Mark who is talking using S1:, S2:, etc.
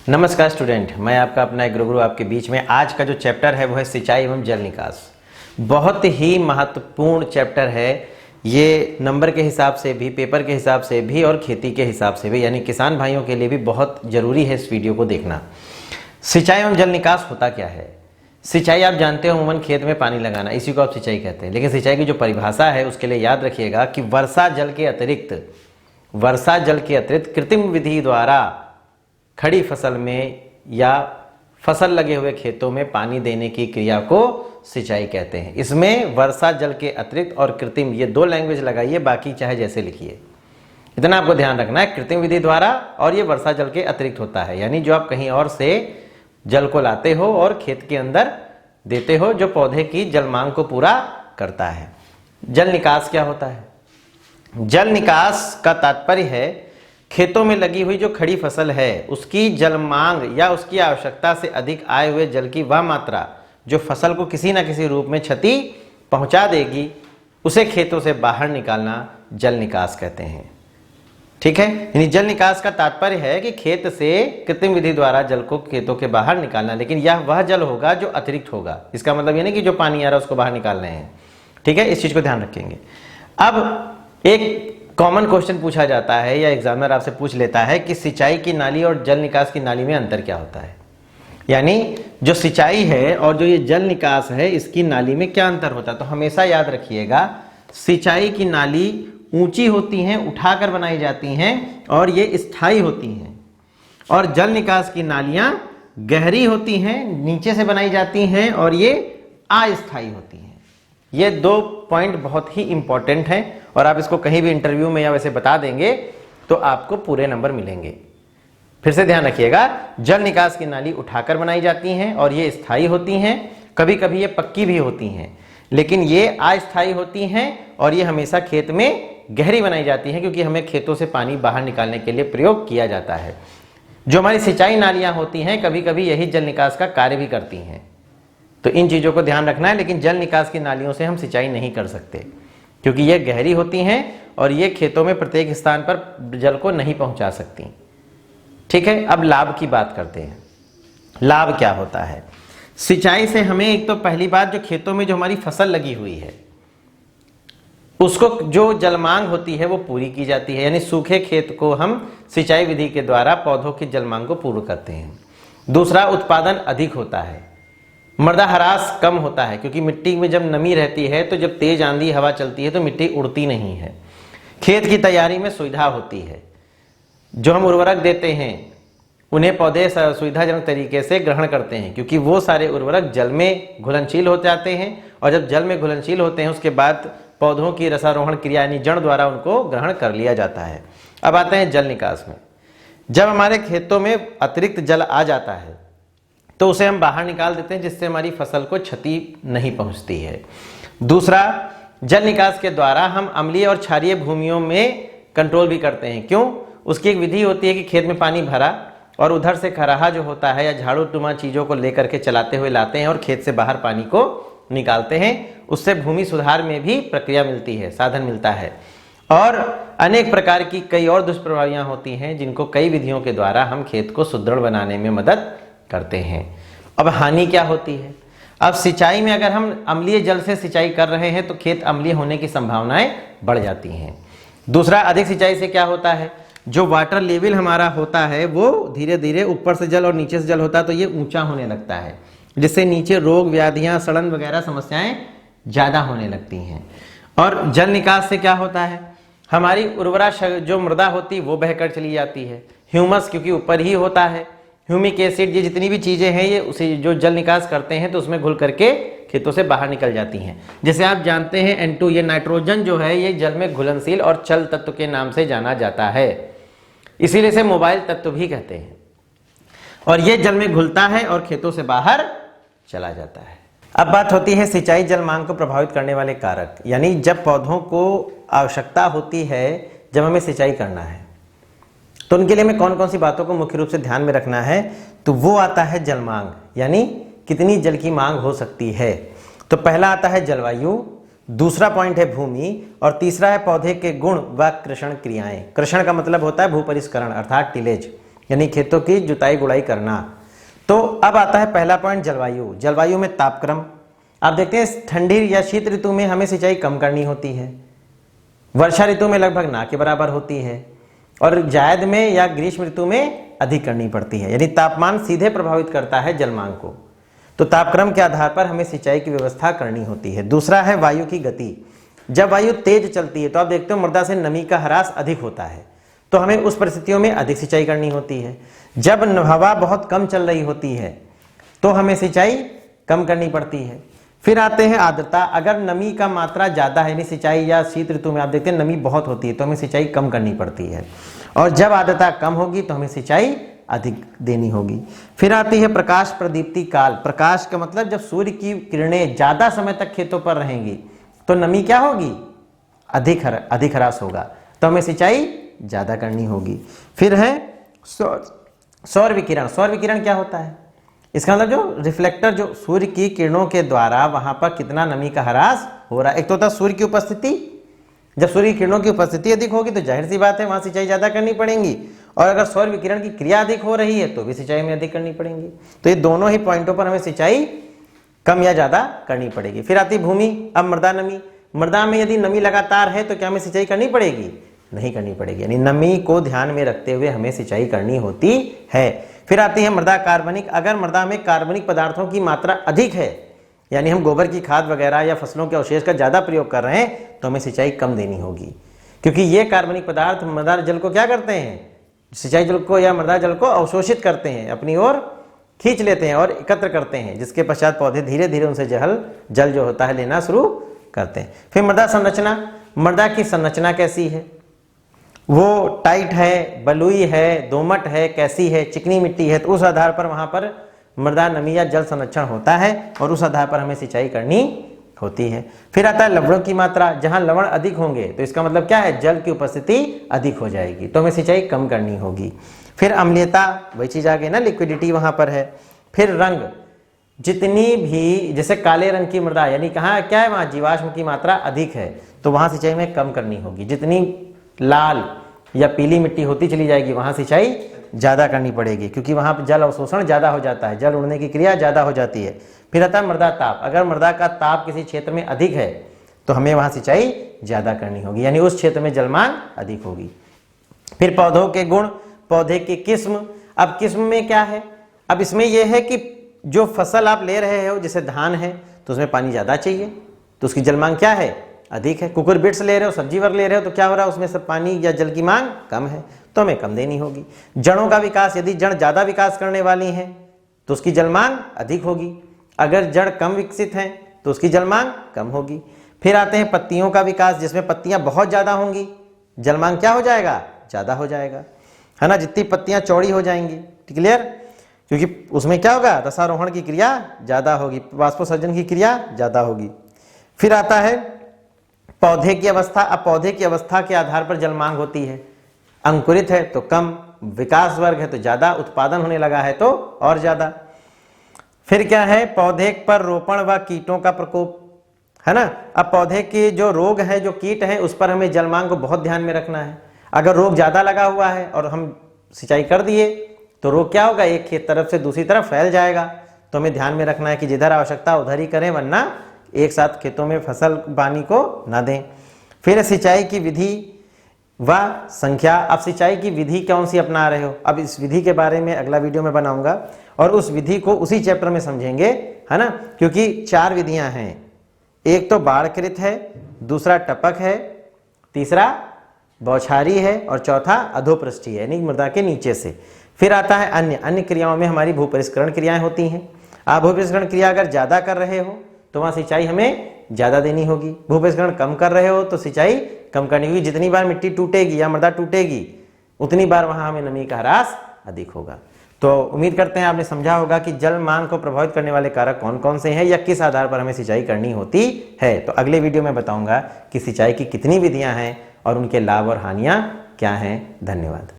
S1: नमस्कार स्टूडेंट, मैं आपका अपना एक गुरु आपके बीच में। आज का जो चैप्टर है वो है सिंचाई एवं जल निकास। बहुत ही महत्वपूर्ण चैप्टर है ये, नंबर के हिसाब से भी, पेपर के हिसाब से भी और खेती के हिसाब से भी, यानी किसान भाइयों के लिए भी बहुत ज़रूरी है इस वीडियो को देखना। सिंचाई एवं जल निकास होता क्या है? सिंचाई आप जानते हो उमूमन खेत में पानी लगाना, इसी को आप सिंचाई कहते हैं। लेकिन सिंचाई की जो परिभाषा है उसके लिए याद रखिएगा कि वर्षा जल के अतिरिक्त कृत्रिम विधि द्वारा खड़ी फसल में या फसल लगे हुए खेतों में पानी देने की क्रिया को सिंचाई कहते हैं। इसमें वर्षा जल के अतिरिक्त और कृत्रिम, ये दो लैंग्वेज लगाइए, बाकी चाहे जैसे लिखिए। इतना आपको ध्यान रखना है, कृत्रिम विधि द्वारा और ये वर्षा जल के अतिरिक्त होता है, यानी जो आप कहीं और से जल को लाते हो और खेत के अंदर देते हो, जो पौधे की जल मांग को पूरा करता है। जल निकास क्या होता है? जल निकास का तात्पर्य है खेतों में लगी हुई जो खड़ी फसल है उसकी जल मांग या उसकी आवश्यकता से अधिक आए हुए जल की वह मात्रा जो फसल को किसी न किसी रूप में क्षति पहुंचा देगी, उसे खेतों से बाहर निकालना जल निकास कहते हैं। ठीक है, यानी जल निकास का तात्पर्य है कि खेत से कृत्रिम विधि द्वारा जल को खेतों के बाहर निकालना, लेकिन यह वह जल होगा जो अतिरिक्त होगा। इसका मतलब ये नहीं कि जो पानी आ रहा है उसको बाहर निकाल रहे हैं। ठीक है, इस चीज को ध्यान रखेंगे। अब एक कॉमन क्वेश्चन पूछा जाता है या एग्जामिनर आपसे पूछ लेता है कि सिंचाई की नाली और जल निकास की नाली में अंतर क्या होता है, यानी जो सिंचाई है और जो ये जल निकास है इसकी नाली में क्या अंतर होता है। तो हमेशा याद रखिएगा, सिंचाई की नाली ऊंची होती हैं, उठाकर बनाई जाती हैं और ये स्थायी होती हैं, और जल निकास की नालियां गहरी होती हैं, नीचे से बनाई जाती हैं और ये अस्थायी होती हैं। ये दो पॉइंट बहुत ही इंपॉर्टेंट हैं और आप इसको कहीं भी इंटरव्यू में या वैसे बता देंगे तो आपको पूरे नंबर मिलेंगे। फिर से ध्यान रखिएगा, जल निकास की नाली उठाकर बनाई जाती हैं और ये स्थायी होती हैं, कभी कभी ये पक्की भी होती हैं, लेकिन ये अस्थायी होती हैं और ये हमेशा खेत में गहरी बनाई जाती हैं क्योंकि हमें खेतों से पानी बाहर निकालने के लिए प्रयोग किया जाता है। जो हमारी सिंचाई नालियां होती हैं कभी कभी यही जल निकास का कार्य भी करती हैं, तो इन चीजों को ध्यान रखना है। लेकिन जल निकास की नालियों से हम सिंचाई नहीं कर सकते क्योंकि ये गहरी होती हैं और ये खेतों में प्रत्येक स्थान पर जल को नहीं पहुंचा सकती। ठीक है, अब लाभ की बात करते हैं। लाभ क्या होता है? सिंचाई से हमें एक तो पहली बात, जो खेतों में जो हमारी फसल लगी हुई है उसको जो जल मांग होती है वो पूरी की जाती है, यानी सूखे खेत को हम सिंचाई विधि के द्वारा पौधों की जल मांग को पूर्ण करते हैं। दूसरा, उत्पादन अधिक होता है, मृदा ह्रास कम होता है क्योंकि मिट्टी में जब नमी रहती है तो जब तेज आंधी हवा चलती है तो मिट्टी उड़ती नहीं है। खेत की तैयारी में सुविधा होती है, जो हम उर्वरक देते हैं उन्हें पौधे सुविधाजनक तरीके से ग्रहण करते हैं क्योंकि वो सारे उर्वरक जल में घुलनशील हो जाते हैं और जब जल में घुलनशील होते हैं उसके बाद पौधों की रसारोहण क्रिया यानी जड़ द्वारा उनको ग्रहण कर लिया जाता है। अब आते हैं जल निकास में। जब हमारे खेतों में अतिरिक्त जल आ जाता है तो उसे हम बाहर निकाल देते हैं जिससे हमारी फसल को क्षति नहीं पहुंचती है। दूसरा, जल निकास के द्वारा हम अम्लीय और क्षारीय भूमियों में कंट्रोल भी करते हैं। क्यों? उसकी एक विधि होती है कि खेत में पानी भरा और उधर से खराहा जो होता है या झाड़ू टुमा चीजों को लेकर के चलाते हुए लाते हैं और खेत से बाहर पानी को निकालते हैं। उससे भूमि सुधार में भी प्रक्रिया मिलती है, साधन मिलता है, और अनेक प्रकार की कई और दुष्प्रभावियां होती हैं जिनको कई विधियों के द्वारा हम खेत को सुदृढ़ बनाने में मदद करते हैं। अब हानि क्या होती है? अब सिंचाई में अगर हम अम्लीय जल से सिंचाई कर रहे हैं तो खेत अम्लीय होने की संभावनाएं बढ़ जाती हैं। दूसरा, अधिक सिंचाई से क्या होता है, जो वाटर लेवल हमारा होता है वो धीरे धीरे ऊपर से जल और नीचे से जल होता है तो ये ऊंचा होने लगता है, जिससे नीचे रोग व्याधियां, सड़न वगैरह समस्याएं ज्यादा होने लगती हैं। और जल निकास से क्या होता है, हमारी उर्वरा जो मृदा होती है वो बहकर चली जाती है। ह्यूमस क्योंकि ऊपर ही होता है, ह्यूमिक एसिड, ये जितनी भी चीजें हैं ये उसे जो जल निकास करते हैं तो उसमें घुल करके खेतों से बाहर निकल जाती हैं। जैसे आप जानते हैं N2, ये नाइट्रोजन जो है ये जल में घुलनशील और चल तत्व के नाम से जाना जाता है, इसीलिए इसे मोबाइल तत्व भी कहते हैं। और ये जल में घुलता है और खेतों से बाहर चला जाता है। अब बात होती है सिंचाई जल मांग को प्रभावित करने वाले कारक, यानी जब पौधों को आवश्यकता होती है, जब हमें सिंचाई करना है तो उनके लिए हमें कौन कौन सी बातों को मुख्य रूप से ध्यान में रखना है। तो वो आता है जल मांग, यानी कितनी जल की मांग हो सकती है। तो पहला आता है जलवायु, दूसरा पॉइंट है भूमि, और तीसरा है पौधे के गुण व कृषण क्रियाएं। कृषण का मतलब होता है भूपरिष्करण अर्थात टिलेज, यानी खेतों की जुताई गुड़ाई करना। तो अब आता है पहला पॉइंट, जलवायु। जलवायु में तापक्रम। आप देखते हैं ठंडी या शीत ऋतु में हमें सिंचाई कम करनी होती है, वर्षा ऋतु में लगभग ना के बराबर होती है, और जायद में या ग्रीष्म ऋतु में अधिक करनी पड़ती है। यानी तापमान सीधे प्रभावित करता है जलमांग को। तो तापक्रम के आधार पर हमें सिंचाई की व्यवस्था करनी होती है। दूसरा है वायु की गति। जब वायु तेज चलती है तो आप देखते हो मृदा से नमी का ह्रास अधिक होता है, तो हमें उस परिस्थितियों में अधिक सिंचाई करनी होती है। जब हवा बहुत कम चल रही होती है तो हमें सिंचाई कम करनी पड़ती है। फिर आते हैं आर्द्रता। अगर नमी का मात्रा ज़्यादा है, यानी सिंचाई या शीत ऋतु में आप देखते हैं नमी बहुत होती है, तो हमें सिंचाई कम करनी पड़ती है। और जब आर्द्रता कम होगी तो हमें सिंचाई अधिक देनी होगी। फिर आती है प्रकाश प्रदीप्ति काल। प्रकाश का मतलब जब सूर्य की किरणें ज़्यादा समय तक खेतों पर रहेंगी तो नमी क्या होगी, अधिक ह्रास होगा, तो हमें सिंचाई ज़्यादा करनी होगी। फिर है सौर विकिरण। सौर विकिरण क्या होता है? इसका मतलब जो रिफ्लेक्टर, जो सूर्य की किरणों के द्वारा वहां पर कितना नमी का ह्रास हो रहा है। एक तो होता है सूर्य की उपस्थिति, जब सूर्य की किरणों की उपस्थिति अधिक होगी तो जाहिर सी बात है वहां सिंचाई ज्यादा करनी पड़ेगी, और अगर सौर विकिरण की क्रिया अधिक हो रही है तो भी सिंचाई में अधिक करनी पड़ेगी। तो ये दोनों ही पॉइंटों पर हमें सिंचाई कम या ज्यादा करनी पड़ेगी। फिर आती भूमि। अब मृदा नमी। मृदा में यदि नमी लगातार है तो क्या हमें सिंचाई करनी पड़ेगी? नहीं करनी पड़ेगी, यानी नमी को ध्यान में रखते हुए हमें सिंचाई करनी होती है। फिर आती है मृदा कार्बनिक। अगर मृदा में कार्बनिक पदार्थों की मात्रा अधिक है, यानी हम गोबर की खाद वगैरह या फसलों के अवशेष का ज़्यादा प्रयोग कर रहे हैं, तो हमें सिंचाई कम देनी होगी, क्योंकि ये कार्बनिक पदार्थ मृदा जल को क्या करते हैं, सिंचाई जल को या मृदा जल को अवशोषित करते हैं, अपनी ओर खींच लेते हैं और एकत्र करते हैं, जिसके पश्चात पौधे धीरे धीरे उनसे जल जो होता है लेना शुरू करते हैं। फिर मृदा संरचना। मृदा की संरचना कैसी है, वो टाइट है, बलुई है, दोमट है, कैसी है, चिकनी मिट्टी है, तो उस आधार पर वहां पर मृदा नमी या जल संरक्षण होता है और उस आधार पर हमें सिंचाई करनी होती है। फिर आता है लवणों की मात्रा। जहां लवण अधिक होंगे तो इसका मतलब क्या है, जल की उपस्थिति अधिक हो जाएगी, तो हमें सिंचाई कम करनी होगी। फिर अम्लीयता, वही चीज आ गई ना, लिक्विडिटी वहां पर है। फिर रंग। जितनी भी, जैसे काले रंग की मृदा, यानी कहाँ क्या है, वहां जीवाश्म की मात्रा अधिक है, तो वहां सिंचाई में कम करनी होगी। जितनी लाल या पीली मिट्टी होती चली जाएगी वहां सिंचाई ज्यादा करनी पड़ेगी, क्योंकि वहां पर जल अवशोषण ज्यादा हो जाता है, जल उड़ने की क्रिया ज्यादा हो जाती है। फिर आता है मृदा ताप। अगर मृदा का ताप किसी क्षेत्र में अधिक है तो हमें वहां सिंचाई ज्यादा करनी होगी, यानी उस क्षेत्र में जलमांग अधिक होगी। फिर पौधों के गुण, पौधे की किस्म। अब किस्म में क्या है, अब इसमें यह है कि जो फसल आप ले रहे हो, जैसे धान है तो उसमें पानी ज्यादा चाहिए, तो उसकी जलमांग क्या है, अधिक है। कुकुरबिट्स ले रहे हो, सब्जी वर्ग ले रहे हो, तो क्या हो रहा है, उसमें सब पानी या जल की मांग कम है, तो हमें कम देनी होगी। जड़ों का विकास। यदि जड़ ज्यादा विकास करने वाली है तो उसकी जलमांग अधिक होगी, अगर जड़ कम विकसित हैं तो उसकी जलमांग कम होगी। फिर आते हैं पत्तियों का विकास, जिसमें पत्तियां बहुत ज्यादा होंगी, जलमांग क्या हो जाएगा, ज्यादा हो जाएगा, है ना। जितनी पत्तियां चौड़ी हो जाएंगी, क्लियर, क्योंकि उसमें क्या होगा, रसारोहण की क्रिया ज्यादा होगी, वाष्पोत्सर्जन की क्रिया ज्यादा होगी। फिर आता है पौधे की अवस्था। अब पौधे की अवस्था के आधार पर जलमांग होती है। अंकुरित है तो कम, विकास वर्ग है तो ज्यादा, उत्पादन होने लगा है तो और ज्यादा। फिर क्या है, पौधे पर रोपण व कीटों का प्रकोप, है ना। अब पौधे के जो रोग है, जो कीट है, उस पर हमें जलमांग को बहुत ध्यान में रखना है। अगर रोग ज्यादा लगा हुआ है और हम सिंचाई कर दिए तो रोग क्या होगा, एक खेत तरफ से दूसरी तरफ फैल जाएगा, तो हमें ध्यान में रखना है कि जिधर आवश्यकता उधर ही करें, वरना एक साथ खेतों में फसल पानी को ना दें। फिर सिंचाई की विधि व संख्या। अब सिंचाई की विधि कौन सी अपना रहे हो, अब इस विधि के बारे में अगला वीडियो में बनाऊंगा और उस विधि को उसी चैप्टर में समझेंगे, है ना, क्योंकि 4 विधियां हैं। एक तो बाढ़कृत है, दूसरा टपक है, तीसरा बौछारी है और चौथा अधोपृष्ठीय है, यानी मृदा के नीचे से। फिर आता है अन्य क्रियाओं में हमारी भूपरिष्करण क्रियाएं होती हैं। आप भूपरिष्करण क्रिया अगर ज्यादा कर रहे हो तो वहां सिंचाई हमें ज्यादा देनी होगी, भूपरिष्करण कम कर रहे हो तो सिंचाई कम करनी होगी। जितनी बार मिट्टी टूटेगी या मृदा टूटेगी उतनी बार वहां हमें नमी का ह्रास अधिक होगा। तो उम्मीद करते हैं आपने समझा होगा कि जल मांग को प्रभावित करने वाले कारक कौन कौन से हैं या किस आधार पर हमें सिंचाई करनी होती है। तो अगले वीडियो में बताऊंगा कि सिंचाई की कितनी विधियां हैं और उनके लाभ और हानियां क्या हैं। धन्यवाद।